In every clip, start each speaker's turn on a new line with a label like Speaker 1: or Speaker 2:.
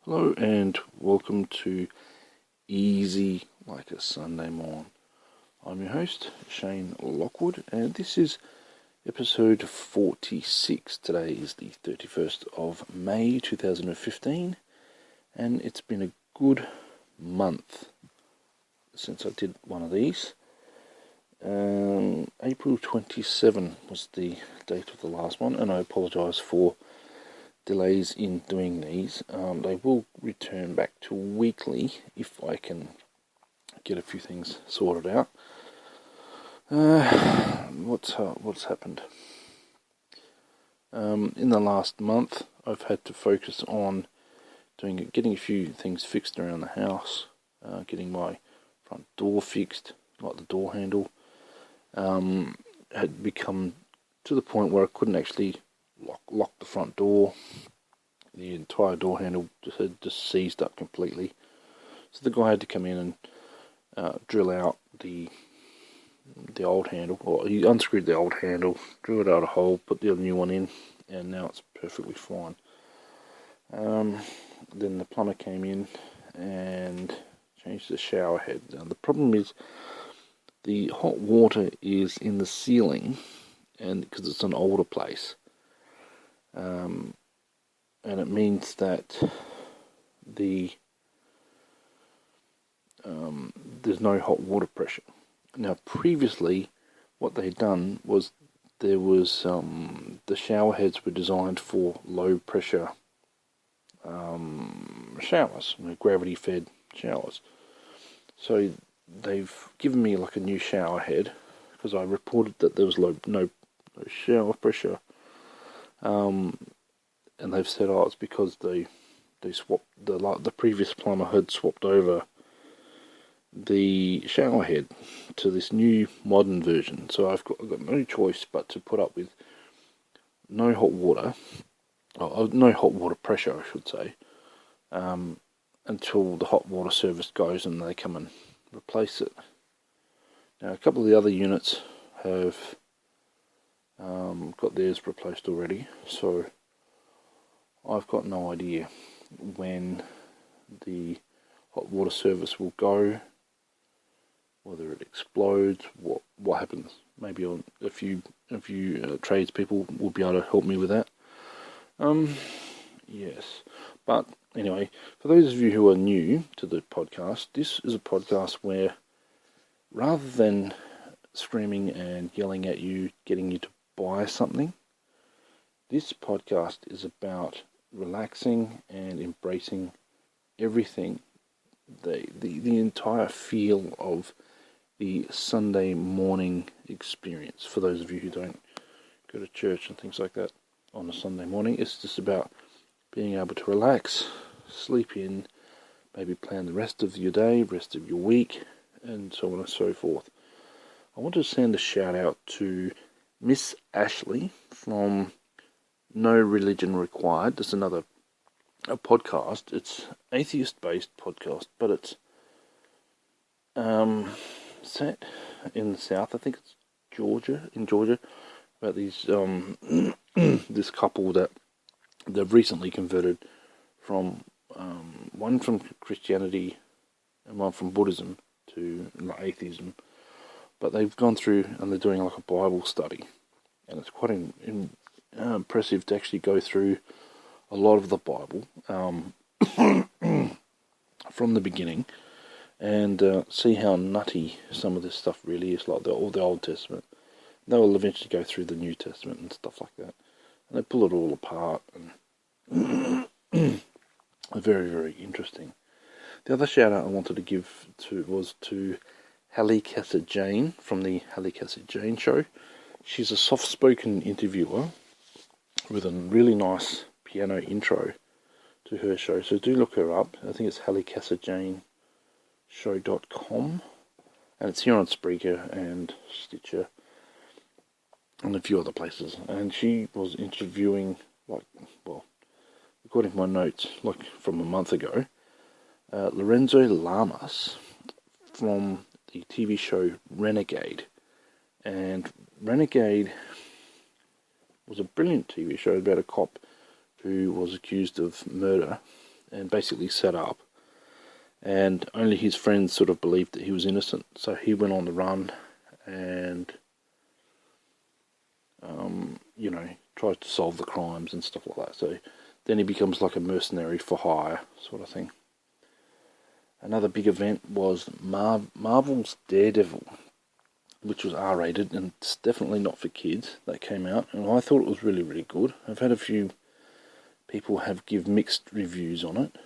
Speaker 1: Hello and welcome to Easy Like a Sunday Morn. I'm your host, Shane Lockwood, and this is episode 46. Today is the 31st of May 2015, and it's been a good month since I did one of these. April 27 was the date of the last one, and I apologise for delays in doing these. They will return back to weekly if I can get a few things sorted out. What's happened? In the last month, I've had to focus on getting a few things fixed around the house, getting my front door fixed, like the door handle. Had become to the point where I couldn't actually lock the front door. The entire door handle had just seized up completely. So the guy had to come in and drill out the old handle, or he unscrewed the old handle, drilled out a hole, put the new one in, and now it's perfectly fine. Then the plumber came in and changed the shower head. Now the problem is the hot water is in the ceiling, and because it's an older place. And it means that there's no hot water pressure. Now, previously, what they'd done was the shower heads were designed for low pressure showers, gravity fed showers. So they've given me like a new shower head because I reported that there was no shower pressure. And they've said, it's because they swapped the previous plumber had swapped over the shower head to this new modern version. So I've got no choice but to put up with no hot water, no hot water pressure, I should say, until the hot water service goes and they come and replace it. Now, a couple of the other units have got theirs replaced already, so I've got no idea when the hot water service will go, whether it explodes, what happens. Maybe a few tradespeople will be able to help me with that. Yes. But anyway, for those of you who are new to the podcast, this is a podcast where rather than screaming and yelling at you, getting you to buy something, this podcast is about relaxing and embracing everything, the entire feel of the Sunday morning experience. For those of you who don't go to church and things like that on a Sunday morning, it's just about being able to relax, sleep in, maybe plan the rest of your day, rest of your week, and so on and so forth. I want to send a shout out to Miss Ashley from No Religion Required. There's a podcast. It's atheist-based podcast, but it's set in the south. I think it's in Georgia, about these this couple that they've recently converted from one from Christianity and one from Buddhism to atheism. But they've gone through and they're doing like a Bible study, and it's quite impressive to actually go through a lot of the Bible from the beginning and see how nutty some of this stuff really is, like all the Old Testament. They will eventually go through the New Testament and stuff like that, and they pull it all apart, and very, very interesting. The other shout out I wanted to give was to Casser-Jayne from the Casser-Jayne show. She's a soft-spoken interviewer with a really nice piano intro to her show, so do look her up. I think it's Casser-Jayne.show.com, and it's here on Spreaker and Stitcher and a few other places. And she was interviewing, according to my notes, from a month ago, Lorenzo Lamas from the TV show Renegade. And Renegade was a brilliant TV show about a cop who was accused of murder and basically set up. And only his friends sort of believed that he was innocent, so he went on the run and, tries to solve the crimes and stuff like that. So then he becomes like a mercenary for hire sort of thing. Another big event was Marvel's Daredevil, which was R-rated, and it's definitely not for kids. That came out, and I thought it was really, really good. I've had a few people give mixed reviews on it,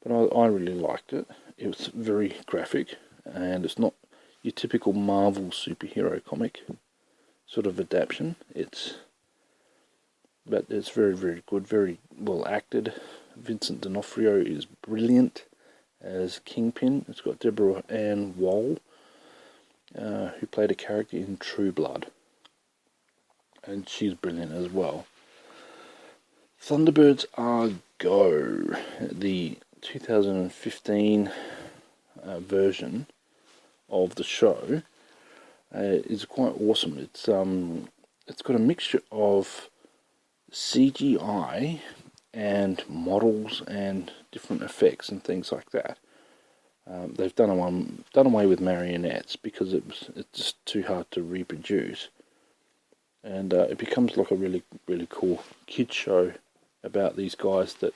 Speaker 1: but I really liked it. It was very graphic, and it's not your typical Marvel superhero comic sort of adaptation. But it's very, very good, very well acted. Vincent D'Onofrio is brilliant as Kingpin. It's got Deborah Ann Woll, who played a character in True Blood, and she's brilliant as well. Thunderbirds Are Go, the 2015 version of the show, is quite awesome. It's got a mixture of CGI and models and different effects and things like that. They've done away with marionettes because it's just too hard to reproduce, and it becomes like a really, really cool kid show about these guys that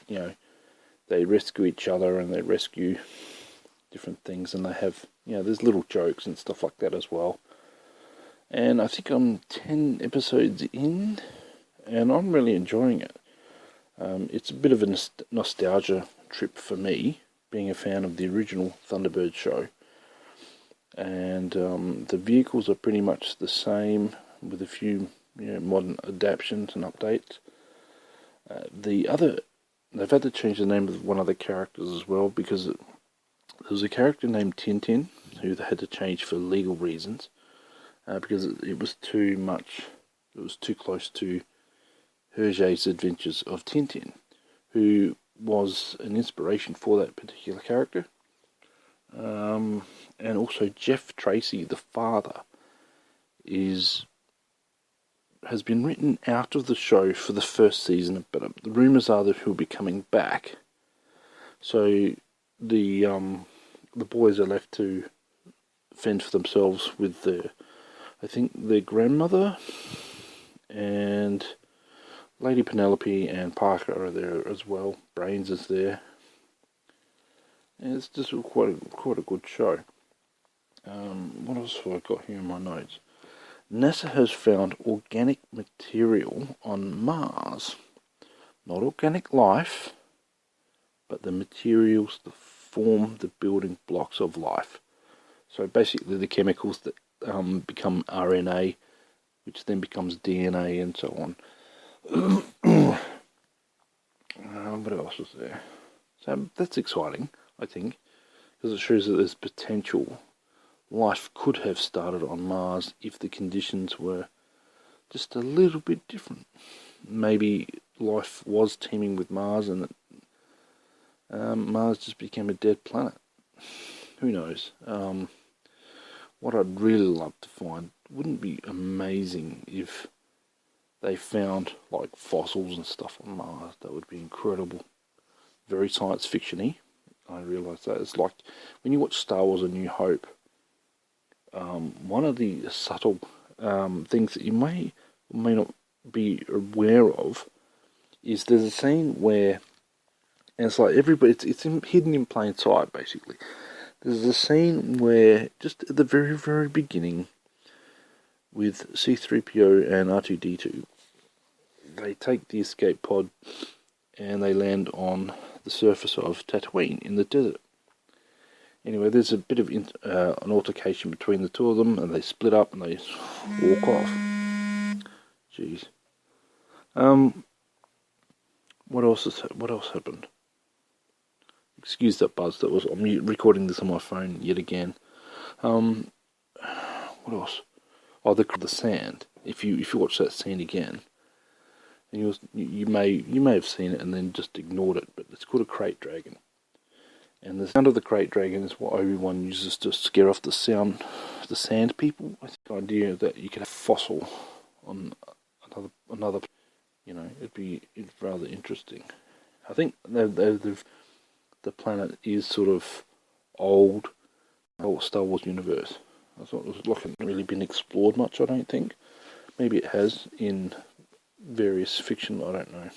Speaker 1: they rescue each other and they rescue different things, and they have there's little jokes and stuff like that as well. And I think I'm 10 episodes in, and I'm really enjoying it. It's a bit of a nostalgia trip for me, being a fan of the original Thunderbird show. And the vehicles are pretty much the same, with a few modern adaptations and updates. They've had to change the name of one of the characters as well, because there was a character named Tintin who they had to change for legal reasons, because it was too much. It was too close to Hergé's Adventures of Tintin, who was an inspiration for that particular character. And also Jeff Tracy, the father, has been written out of the show for the first season, but the rumours are that he'll be coming back. So the boys are left to fend for themselves with their grandmother, and Lady Penelope and Parker are there as well. Brains is there. And it's just quite a good show. What else have I got here in my notes? NASA has found organic material on Mars. Not organic life, but the materials that form the building blocks of life. So basically the chemicals that become RNA, which then becomes DNA and so on. What else was there? So that's exciting, I think, because it shows that there's potential. Life could have started on Mars if the conditions were just a little bit different. Maybe life was teeming with Mars, and Mars just became a dead planet. Who knows? What I'd really love to find, wouldn't it be amazing if they found like fossils and stuff on Mars? That would be incredible. Very science fiction-y. I realise that. It's like when you watch Star Wars: A New Hope, one of the subtle things that you may or may not be aware of is there's a scene where, and it's like it's hidden in plain sight, basically. There's a scene where, just at the very, very beginning, with C-3PO and R2-D2, they take the escape pod and they land on the surface of Tatooine in the desert. Anyway, there's a bit of an altercation between the two of them, and they split up and they walk off. Jeez. What else happened? Excuse that buzz. That was, I'm recording this on my phone yet again. What else? Oh, the sand. If you watch that scene again, and you may have seen it and then just ignored it, but it's called a crate dragon. And the sound of the crate dragon is what Obi-Wan uses to scare off the sand people. I think the idea that you could have a fossil on another, it'd rather interesting. I think the planet is sort of old, Star Wars universe. I thought it hasn't really been explored much, I don't think. Maybe it has in various fiction, I don't know.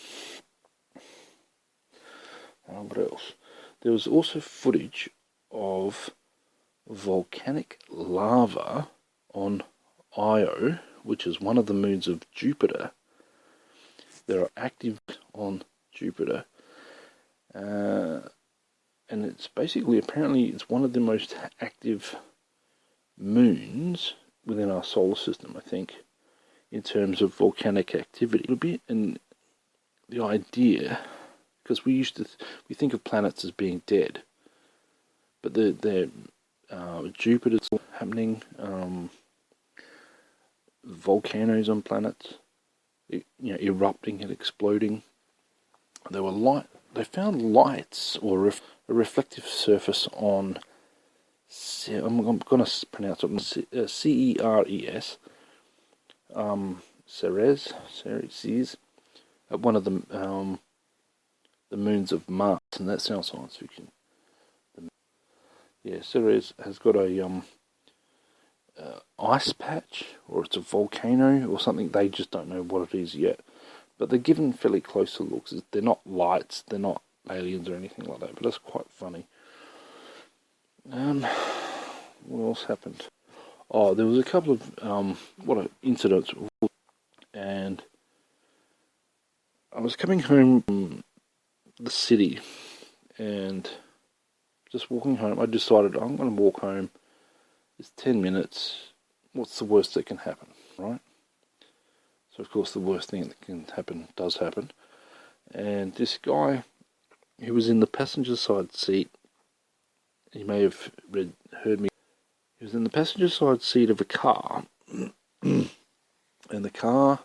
Speaker 1: What else? There was also footage of volcanic lava on Io, which is one of the moons of Jupiter. They are active on Jupiter. And it's basically, apparently, it's one of the most active moons within our solar system, I think, in terms of volcanic activity. And the idea, because we think of planets as being dead, but they're Jupiter's happening, volcanoes on planets, erupting and exploding. They found lights or a reflective surface on, I'm going to pronounce it, Ceres, Ceres, at one of the moons of Mars, and that sounds science fiction. Yeah, Ceres has got a ice patch, or it's a volcano or something. They just don't know what it is yet, but they're given fairly closer looks. They're not lights, they're not aliens or anything like that, but that's quite funny. What else happened? Oh, there was a couple of incidents, and I was coming home from the city, and just walking home, I decided I'm going to walk home. It's 10 minutes. What's the worst that can happen, right? So, of course, the worst thing that can happen does happen. And this guy, he was in the passenger side seat. He may have heard me. He was in the passenger side seat of a car. And the car,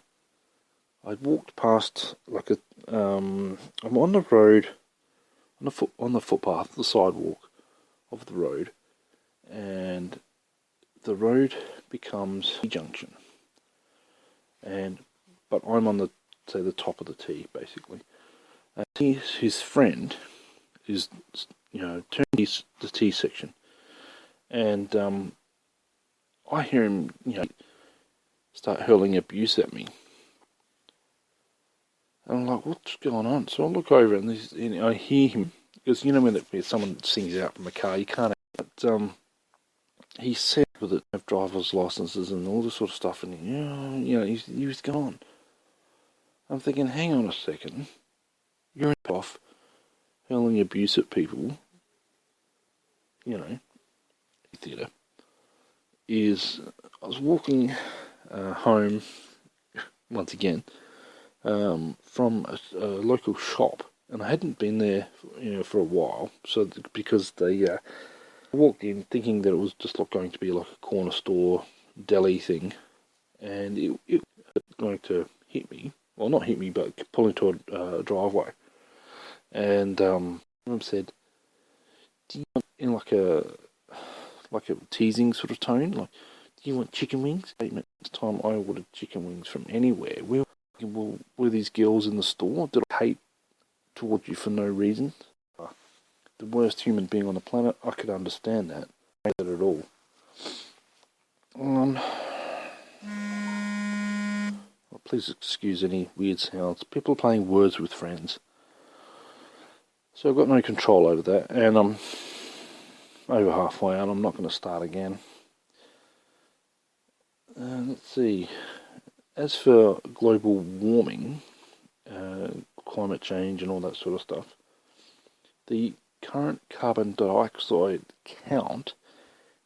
Speaker 1: I'd walked past I'm on the road, on the footpath, the sidewalk of the road, and the road becomes a junction, but I'm on the top of the T, basically. And his friend is, turning the T section, and I hear him, start hurling abuse at me. And I'm like, what's going on? So I look over and I hear him, because when someone sings out from a car, you can't. But he said with it, have driver's licenses and all this sort of stuff, and he was gone. I'm thinking, hang on a second, you're off hurling abuse at people. Theatre is. I was walking home once again. From a local shop, and I hadn't been there, for a while. So because they walked in thinking that it was just going to be like a corner store deli thing, and it was going to hit me. Well, not hit me, but pull into a driveway. And Mum said, "Do you want," in like a teasing sort of tone, like, "Do you want chicken wings?" Next time I ordered chicken wings from anywhere, were these girls in the store? Did I hate towards you for no reason? The worst human being on the planet? I could understand that. I hate that at all. Please excuse any weird sounds. People are playing Words with Friends. So I've got no control over that, and I'm over halfway and I'm not going to start again. Let's see. As for global warming, climate change and all that sort of stuff, the current carbon dioxide count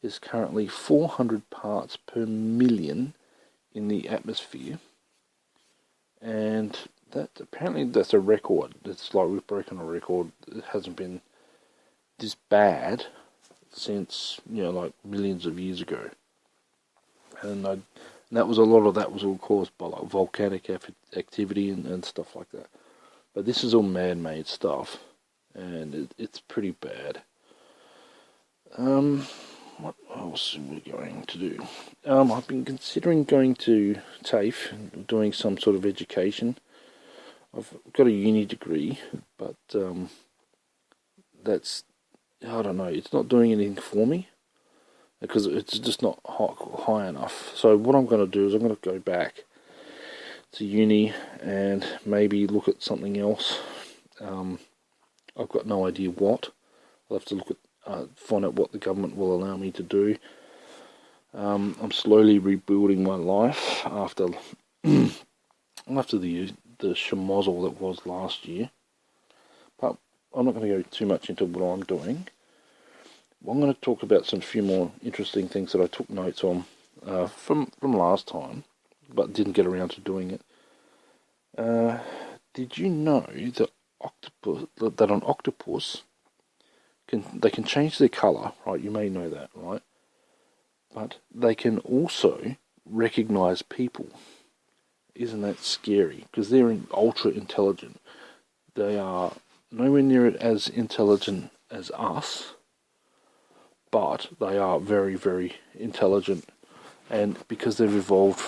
Speaker 1: is currently 400 parts per million in the atmosphere, and apparently that's a record. It's like we've broken a record. It hasn't been this bad since, like millions of years ago. And that was, a lot of that was all caused by like volcanic activity and stuff like that. But this is all man-made stuff, and it's pretty bad. What else are we going to do? I've been considering going to TAFE and doing some sort of education. I've got a uni degree, but that's, I don't know, it's not doing anything for me because it's just not high enough. So what I'm going to do is I'm going to go back to uni and maybe look at something else. I've got no idea what. I'll have to look at, find out what the government will allow me to do. I'm slowly rebuilding my life after the schmozzle that was last year. But I'm not going to go too much into what I'm doing. I'm going to talk about some few more interesting things that I took notes on from last time, but didn't get around to doing it. Did you know that an octopus can change their colour, right? You may know that, right? But they can also recognise people. Isn't that scary? Because they're ultra intelligent. They are nowhere near as intelligent as us, but they are very, very intelligent. And because they've evolved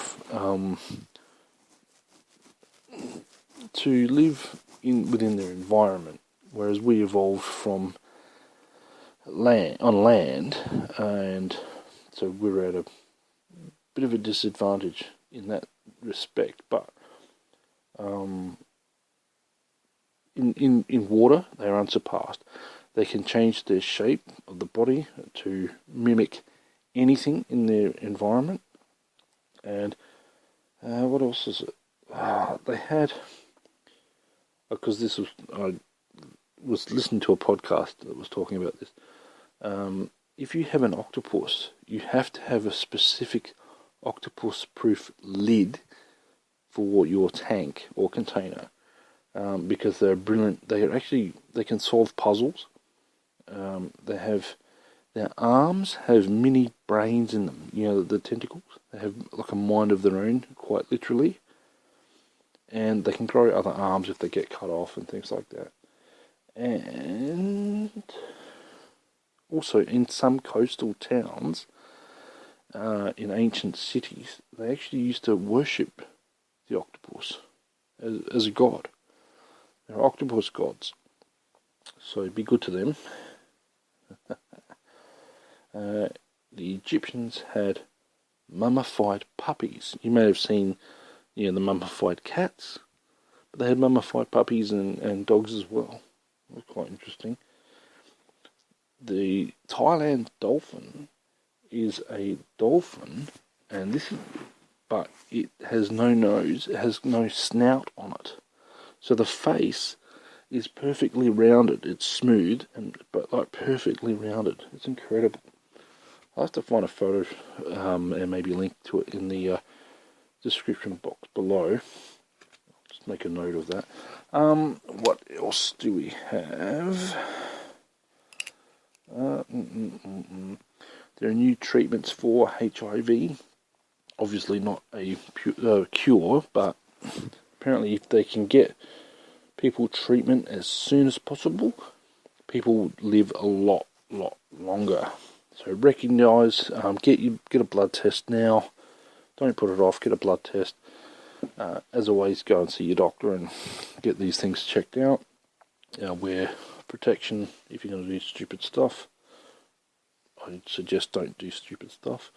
Speaker 1: to live within their environment, whereas we evolved from on land, and so we're at a bit of a disadvantage in that respect. But in water, they are unsurpassed. They can change their shape of the body to mimic anything in their environment. And what else is it? They had, because this was, I was listening to a podcast that was talking about this. If you have an octopus, you have to have a specific octopus-proof lid for your tank or container, because they're brilliant. They can solve puzzles. Their arms have mini brains in them. You know, the tentacles. They have like a mind of their own, quite literally. And they can grow other arms if they get cut off and things like that. And also in some coastal towns, in ancient cities, they actually used to worship the octopus as a god. They're octopus gods. So be good to them. The Egyptians had mummified puppies. You may have seen, the mummified cats, but they had mummified puppies and dogs as well. It was quite interesting. The Thailand dolphin is a dolphin, but it has no nose, it has no snout on it. So the face is perfectly rounded. It's smooth, but like perfectly rounded. It's incredible. I'll have to find a photo and maybe link to it in the description box below. I'll just make a note of that. What else do we have? There are new treatments for HIV. Obviously not a cure, but apparently if they can get people treatment as soon as possible, people live a lot longer. So recognise, get a blood test now. Don't put it off. Get a blood test. As always, go and see your doctor and get these things checked out. Wear protection if you're going to do stupid stuff. I suggest don't do stupid stuff,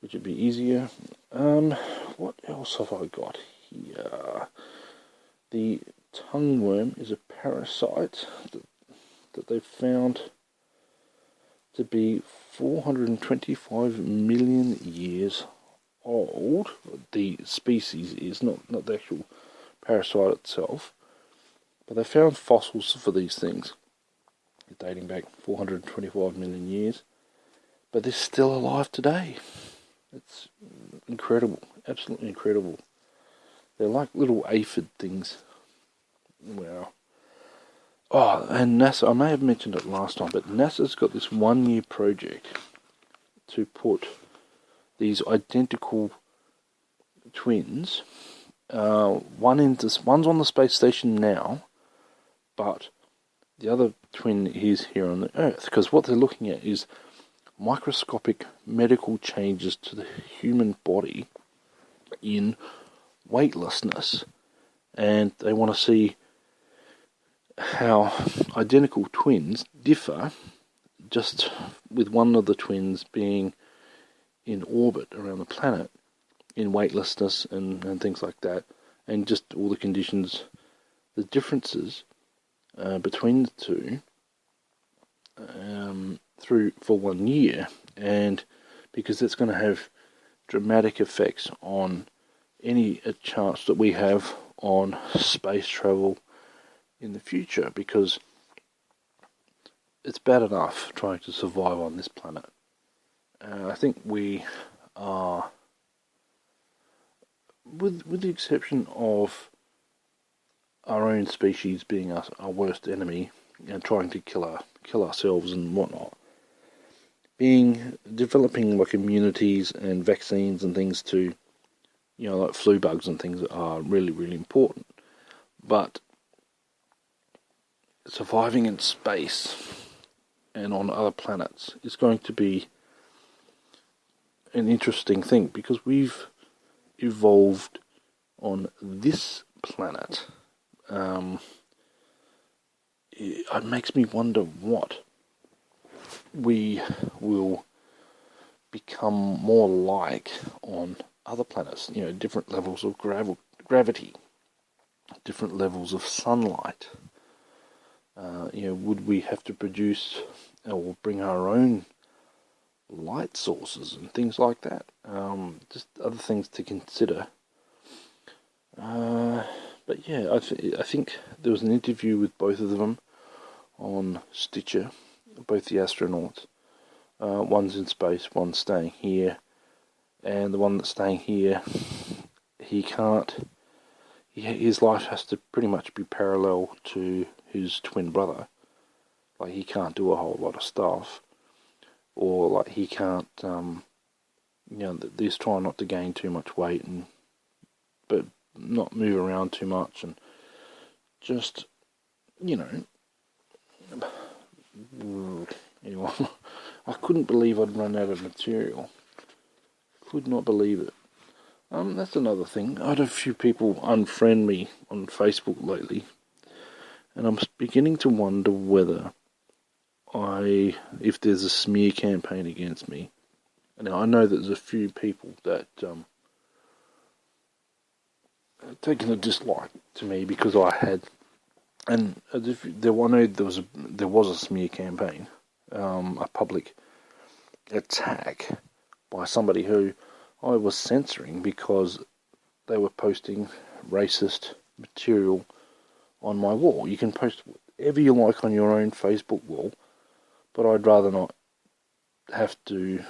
Speaker 1: which would be easier. What else have I got here? The tongueworm is a parasite that they've found to be 425 million years old. The species is not the actual parasite itself, but they found fossils for these things dating back 425 million years, but they're still alive today. It's incredible, absolutely incredible. They're like little aphid things. Wow. Oh, and NASA, I may have mentioned it last time, but NASA's got this 1-year project to put these identical twins, one's on the space station now, but the other twin is here on the Earth, because what they're looking at is microscopic medical changes to the human body in weightlessness and they want to see how identical twins differ just with one of the twins being in orbit around the planet in weightlessness and things like that, and just all the conditions, the differences between the two through for 1 year, and because it's going to have dramatic effects on any chance that we have on space travel in the future, because it's bad enough trying to survive on this planet. I think we are, with the exception of our own species being our worst enemy and trying to kill ourselves and whatnot, developing like immunities and vaccines and things to, like flu bugs and things are really, really important. But surviving in space and on other planets is going to be an interesting thing, because we've evolved on this planet. It makes me wonder what we will become more like on other planets, different levels of gravity, different levels of sunlight. Would we have to produce or bring our own light sources and things like that? Just other things to consider. But yeah, I think there was an interview with both of them on Stitcher, both the astronauts. One's in space, one's staying here, and the one that's staying here, his life has to pretty much be parallel to his twin brother. Like, he can't do a whole lot of stuff, or like he can't, he's trying not to gain too much weight, but not move around too much, and just, anyway, I couldn't believe I'd run out of material. Could not believe it. That's another thing. I had a few people unfriend me on Facebook lately, and I'm beginning to wonder whether if there's a smear campaign against me. Now, I know that there's a few people that taken a dislike to me because I had, and I know there was a smear campaign, a public attack by somebody who I was censoring because they were posting racist material on my wall. You can post whatever you like on your own Facebook wall, but I'd rather not have to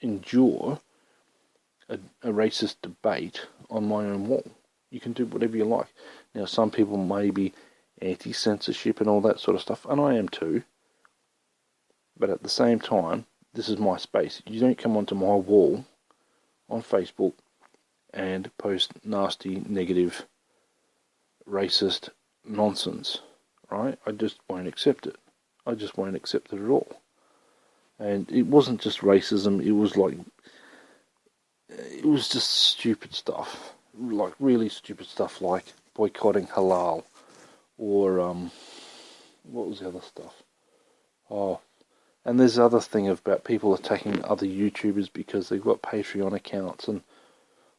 Speaker 1: endure a racist debate on my own wall. You can do whatever you like. Now, some people may be anti-censorship and all that sort of stuff, and I am too. But at the same time, this is my space. You don't come onto my wall on Facebook and post nasty, negative, racist nonsense, right? I just won't accept it. I just won't accept it at all. And it wasn't just racism, it was just stupid stuff. Like, really stupid stuff, like boycotting halal, or, what was the other stuff? Oh, and there's the other thing about people attacking other YouTubers because they've got Patreon accounts,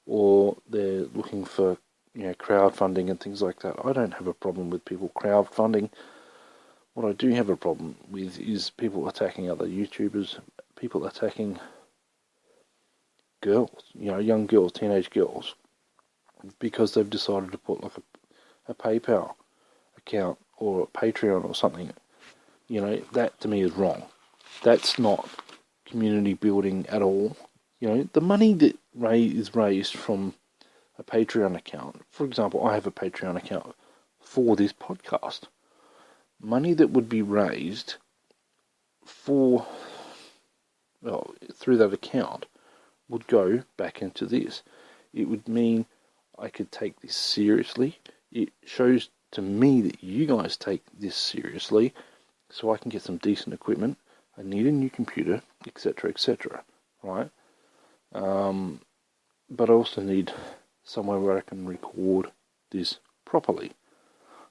Speaker 1: or they're looking for, crowdfunding and things like that. I don't have a problem with people crowdfunding. What I do have a problem with is people attacking other YouTubers, people attacking girls, young girls, teenage girls, because they've decided to put like a PayPal account or a Patreon or something. That to me is wrong. That's not community building at all. The money that is raised from a Patreon account, for example, I have a Patreon account for this podcast. Money that would be raised through that account would go back into this. It would mean I could take this seriously. It shows to me that you guys take this seriously, so I can get some decent equipment. I need a new computer, etc., etc., right? But I also need somewhere where I can record this properly.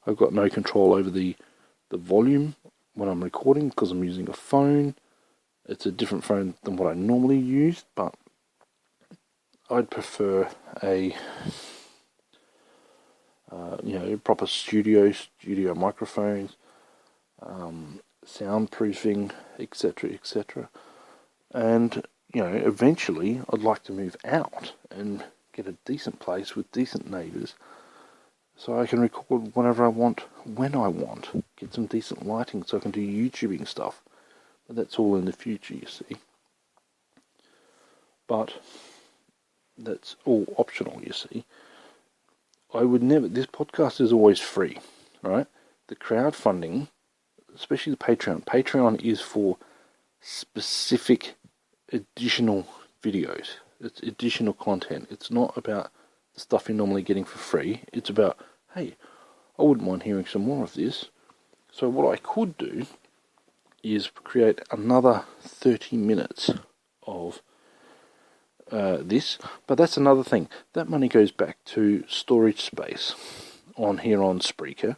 Speaker 1: I've got no control over the volume when I'm recording because I'm using a phone. It's a different phone than what I normally use, but I'd prefer a proper studio microphones, soundproofing, etc., etc. And eventually I'd like to move out and get a decent place with decent neighbours, so I can record whenever I want, when I want, get some decent lighting so I can do YouTubing stuff. But that's all in the future, you see. But that's all optional, you see. This podcast is always free, right? The crowdfunding, especially the Patreon is for specific additional videos. It's additional content. It's not about the stuff you're normally getting for free. It's about, hey, I wouldn't mind hearing some more of this. So what I could do is create another 30 minutes of this, but that's another thing. That money goes back to storage space on Spreaker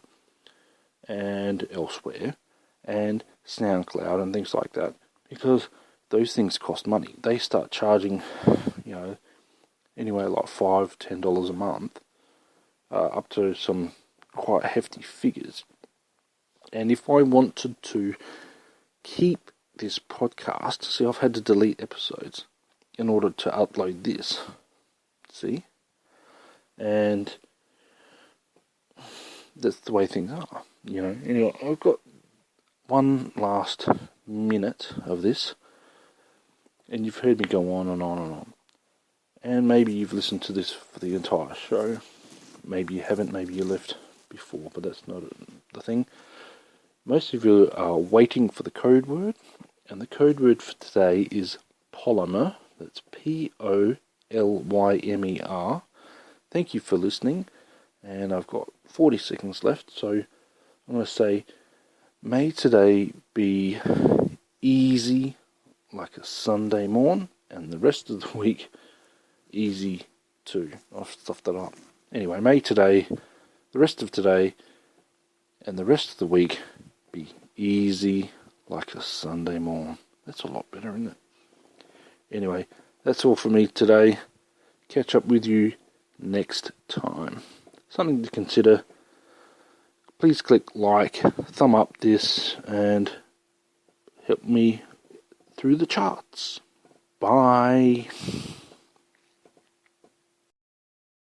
Speaker 1: and elsewhere, and SoundCloud and things like that, because those things cost money. They start charging, anyway, like $5-10 a month, up to some quite hefty figures. And if I wanted to keep this podcast, see, I've had to delete episodes in order to upload this, see? And that's the way things are, Anyway, I've got one last minute of this, and you've heard me go on and on and on. And maybe you've listened to this for the entire show. Maybe you haven't, maybe you left before, but that's not the thing. Most of you are waiting for the code word, and the code word for today is polymer. That's P-O-L-Y-M-E-R. Thank you for listening, and I've got 40 seconds left, so I'm going to say, may today be easy like a Sunday morn, and the rest of the week easy too. I've stuffed that up. Anyway, may today, the rest of today, and the rest of the week be easy like a Sunday morn. That's a lot better, isn't it? Anyway, that's all for me today. Catch up with you next time. Something to consider. Please click like, thumb up this, and help me through the charts. Bye.